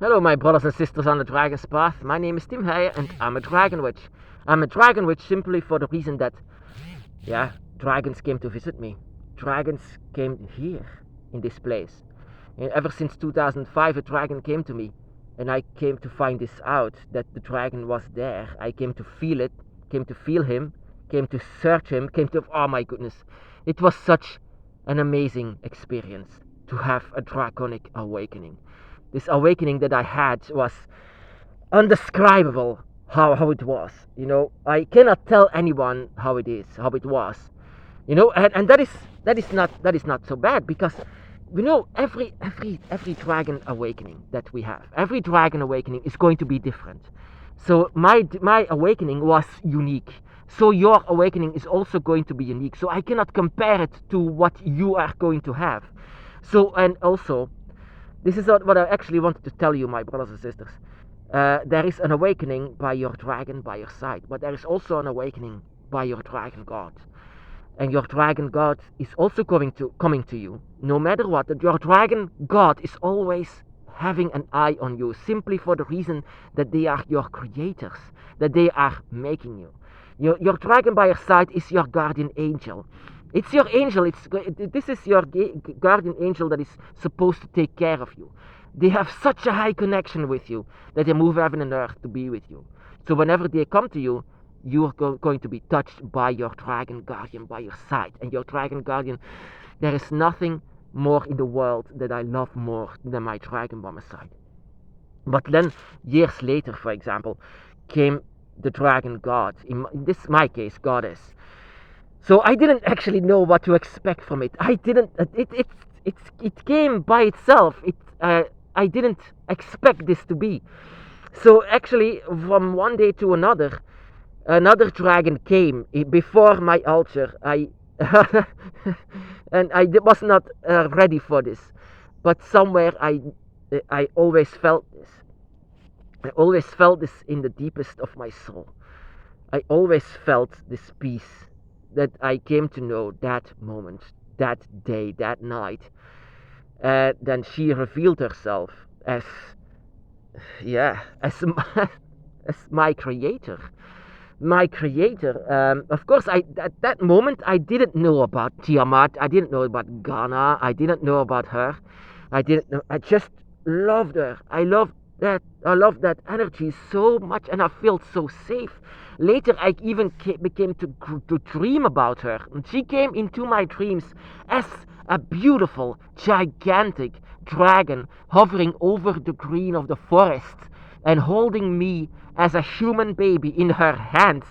Hello, my brothers and sisters on the Dragon's Path. My name is Tim Heijer and I'm a Dragon Witch. I'm a Dragon Witch simply for the reason that, dragons came to visit me. Dragons came here, in this place. And ever since 2005, a dragon came to me. And I came to find this out, that the dragon was there. I came to feel it, came to feel him, came to search him, oh my goodness. It was such an amazing experience to have a draconic awakening. This awakening that I had was undescribable how it was. I cannot tell anyone how it was. And that is not so bad, because every dragon awakening that we have, every dragon awakening is going to be different. So my awakening was unique. So your awakening is also going to be unique. So I cannot compare it to what you are going to have. So, and also, this is what I actually wanted to tell you, my brothers and sisters. There is an awakening by your dragon by your side, but there is also an awakening by your dragon god. And your dragon god is also coming to you, no matter what. That your dragon god is always having an eye on you, simply for the reason that they are your creators, that they are making you. Your dragon by your side is your guardian angel. It's your angel. This is your guardian angel that is supposed to take care of you. They have such a high connection with you that they move heaven and earth to be with you. So whenever they come to you, you are going to be touched by your dragon guardian by your side. And your dragon guardian, there is nothing more in the world that I love more than my dragon by my side. But then, years later, for example, came the dragon god. In this my case, goddess. So I didn't actually know what to expect from it. It came by itself. I didn't expect this to be. So actually, from one day to another dragon came before my altar. And I was not ready for this, but somewhere I always felt this. I always felt this in the deepest of my soul. I always felt this peace that I came to know that moment, that day, that night. Then she revealed herself as, as as my creator. My creator. Of course, at that moment I didn't know about Tiamat. I didn't know about Ghana. I didn't know about her. I didn't know. I just loved her. I loved that energy so much, and I felt so safe. Later, I even began to dream about her. And she came into my dreams as a beautiful, gigantic dragon hovering over the green of the forest and holding me as a human baby in her hands.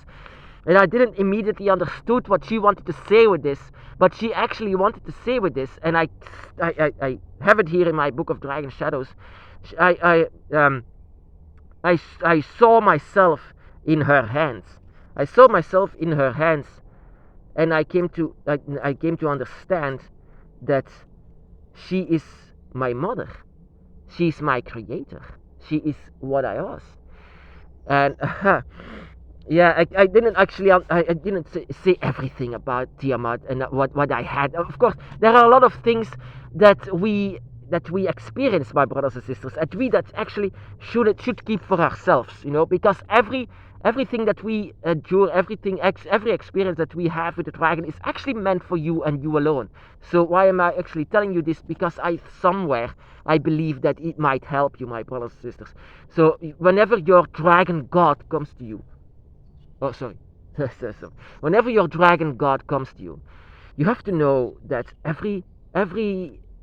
And I didn't immediately understood what she wanted to say with this, but she actually wanted to say with this, and I have it here in my book of Dragon Shadows. I saw myself in her hands. I saw myself in her hands, and I came to understand that she is my mother. She is my creator. She is what I was. And I didn't actually I didn't say everything about Tiamat and what I had. Of course, there are a lot of things that we experience, my brothers and sisters, and we that actually should keep for ourselves, because everything that we endure, every experience that we have with the dragon is actually meant for you and you alone. So why am I actually telling you this? Because I believe that it might help you, my brothers and sisters. So whenever your dragon god comes to you, whenever your dragon god comes to you, you have to know that every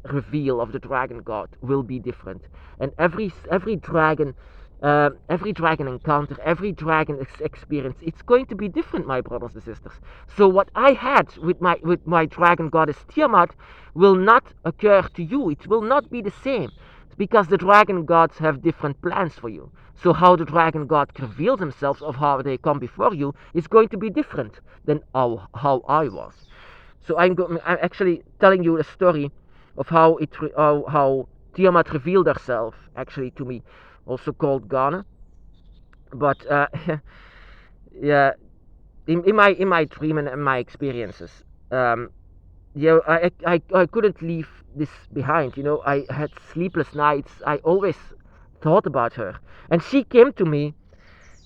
reveal of the dragon god will be different, and every dragon encounter, every dragon experience, it's going to be different, my brothers and sisters. So what I had with my dragon goddess Tiamat will not occur to you. It will not be the same, because the dragon gods have different plans for you. So how the dragon god reveals themselves, of how they come before you, is going to be different than how I was. So I'm actually telling you a story of how Tiamat revealed herself actually to me, also called Ghana. But yeah, in my dream and in my experiences, I couldn't leave this behind. I had sleepless nights. I always thought about her. And she came to me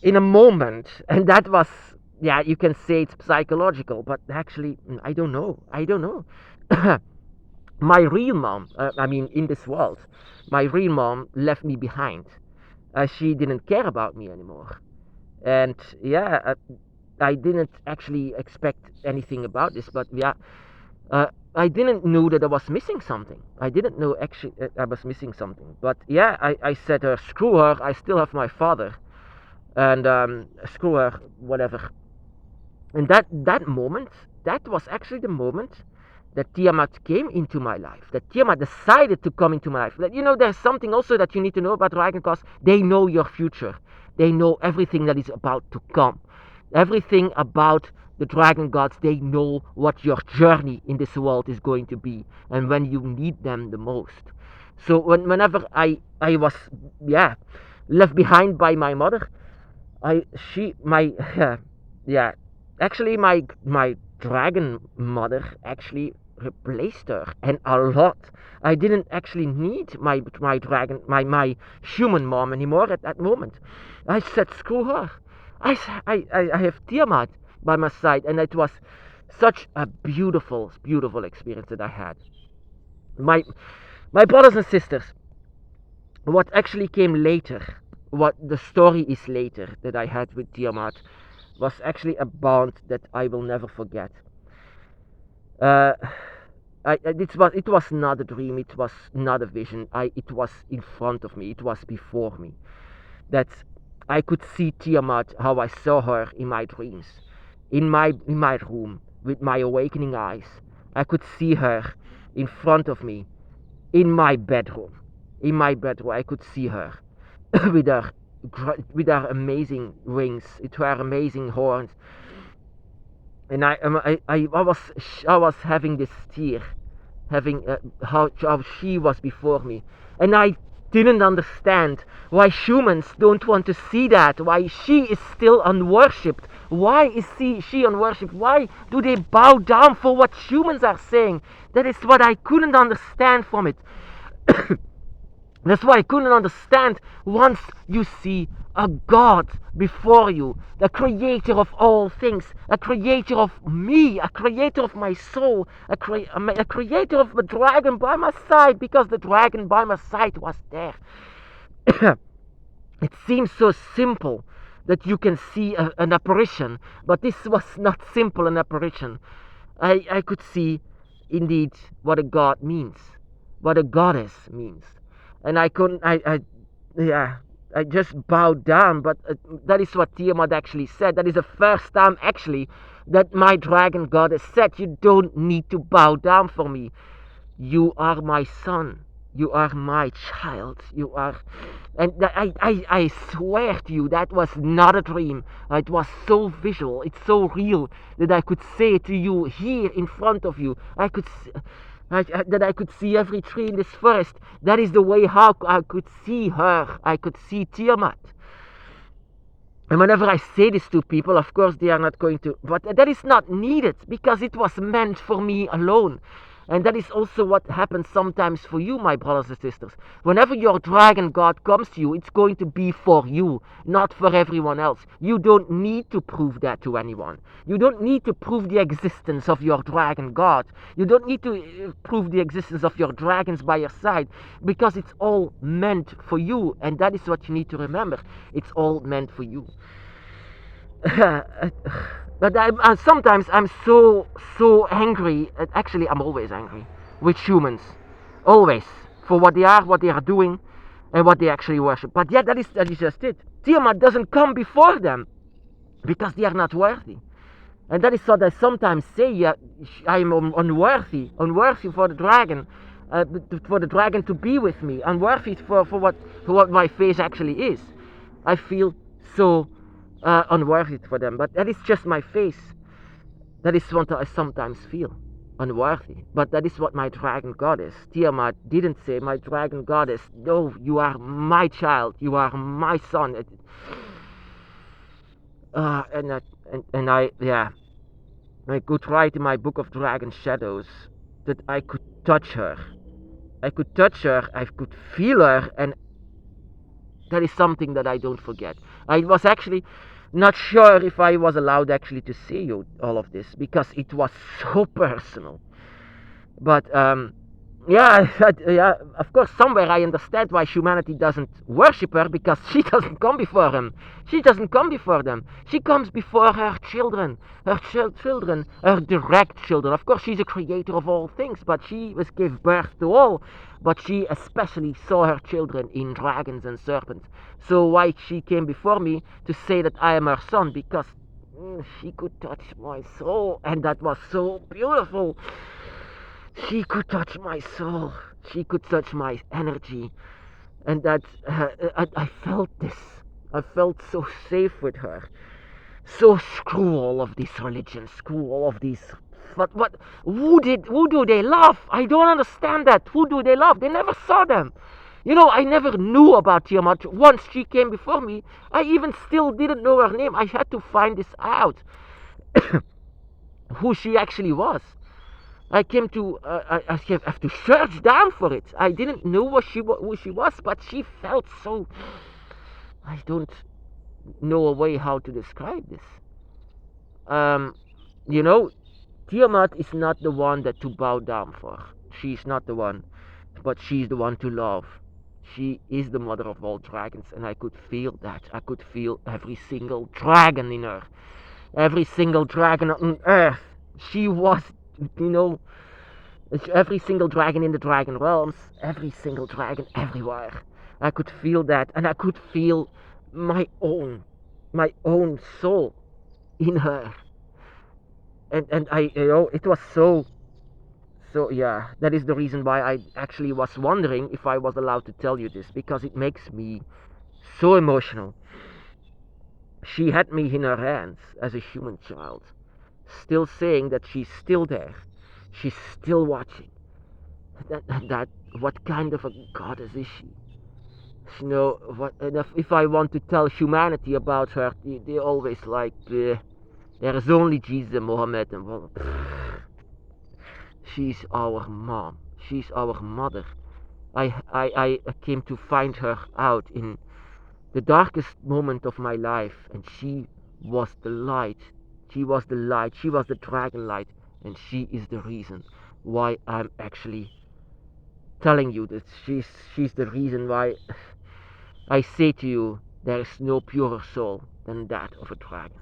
in a moment, and that was, yeah, you can say it's psychological, but actually, I don't know. I don't know. My real mom, I mean, in this world, my real mom left me behind. She didn't care about me anymore. And yeah, I didn't actually expect anything about this, but yeah, I didn't know that I was missing something. I didn't know actually I was missing something. But yeah, I said, screw her, I still have my father. And screw her, whatever. And that moment, that was actually the moment that Tiamat came into my life. That Tiamat decided to come into my life. That, there's something also that you need to know about dragon gods. They know your future. They know everything that is about to come. Everything about the dragon gods. They know what your journey in this world is going to be, and when you need them the most. So whenever I was, yeah, left behind by my mother, yeah, actually my dragon mother actually replaced her, and a lot. I didn't actually need my dragon, my human mom anymore at that moment. I said, screw her. I have Tiamat by my side, and it was such a beautiful, beautiful experience that I had. My my brothers and sisters, what actually came later, what the story is later that I had with Tiamat, was actually a bond that I will never forget. Uh, it was not a dream, it was not a vision. It was in front of me, it was before me. That I could see Tiamat, how I saw her in my dreams, in my room, with my awakening eyes. I could see her in front of me, in my bedroom. In my bedroom, I could see her with her with her amazing wings, with her amazing horns, and I was having this tear, having how she was before me, and I didn't understand why humans don't want to see that, why she is still unworshipped, why is she unworshipped, why do they bow down for what humans are saying? That is what I couldn't understand from it. That's why I couldn't understand. Once you see a God before you, the creator of all things, a creator of me, a creator of my soul, a creator of the dragon by my side, because the dragon by my side was there. It seems so simple that you can see an apparition, but this was not simple, an apparition. I could see indeed what a God means, what a goddess means. And I couldn't, yeah, I just bowed down. But that is what Tiamat actually said. That is the first time actually that my dragon goddess said, you don't need to bow down for me. You are my son. You are my child. You are, and I swear to you, that was not a dream. It was so visual. It's so real that I could say to you here in front of you. That I could see every tree in this forest. That is the way how I could see her. I could see Tiamat. And whenever I say this to people, of course they are not going to, but that is not needed, because it was meant for me alone. And that is also what happens sometimes for you, my brothers and sisters. Whenever your dragon god comes to you, it's going to be for you, not for everyone else. You don't need to prove that to anyone. You don't need to prove the existence of your dragon god. You don't need to prove the existence of your dragons by your side, because it's all meant for you. And that is what you need to remember. It's all meant for you. But sometimes I'm so angry. Actually, I'm always angry with humans, always, for what they are doing, and what they actually worship. But yeah, that is just it. Tiamat doesn't come before them because they are not worthy, and that is what I sometimes say. Yeah, I am unworthy for the dragon. For the dragon to be with me, unworthy for what my face actually is. I feel so unworthy for them, but that is just my face. That is what I sometimes feel, unworthy. But that is what my dragon goddess Tiamat didn't say. My dragon goddess, no, you are my child, you are my son. And I could write in my book of dragon shadows that I could touch her. I could touch her, I could feel her, and That is something that I don't forget. I was actually not sure if I was allowed actually to say you all of this because it was so personal. But yeah, yeah, of course, somewhere I understand why humanity doesn't worship her, because she doesn't come before him. She doesn't come before them. She comes before her children, children, her direct children. Of course, she's a creator of all things, but she was gave birth to all. But she especially saw her children in dragons and serpents. So why she came before me to say that I am her son? Because she could touch my soul, and that was so beautiful. She could touch my soul. She could touch my energy. And that I felt this. I felt so safe with her. So screw all of these religions. Screw all of these. What? Who do they love? I don't understand that. Who do they love? They never saw them. You know, I never knew about Tiamat. Once she came before me, I even still didn't know her name. I had to find this out. Who she actually was. I came to, I have to search down for it. I didn't know who she was, but she felt so. I don't know a way how to describe this. You know, Tiamat is not the one that to bow down for. She's not the one, but she's the one to love. She is the mother of all dragons, and I could feel that. I could feel every single dragon in her, every single dragon on earth. She was, you know, every single dragon in the dragon realms, every single dragon everywhere. I could feel that, and I could feel my own soul in her. And I, you know, it was so. So yeah, that is the reason why I actually was wondering if I was allowed to tell you this, because it makes me so emotional. She had me in her hands as a human child, still saying that she's still there, she's still watching. That what kind of a goddess is she? You know what? And if I want to tell humanity about her, they always like, there is only Jesus and Muhammad, and well, she's our mom. She's our mother. I came to find her out in the darkest moment of my life, and she was the light. She was the light. She was the dragon light, and she is the reason why I'm actually telling you that she's the reason why I say to you there is no purer soul than that of a dragon.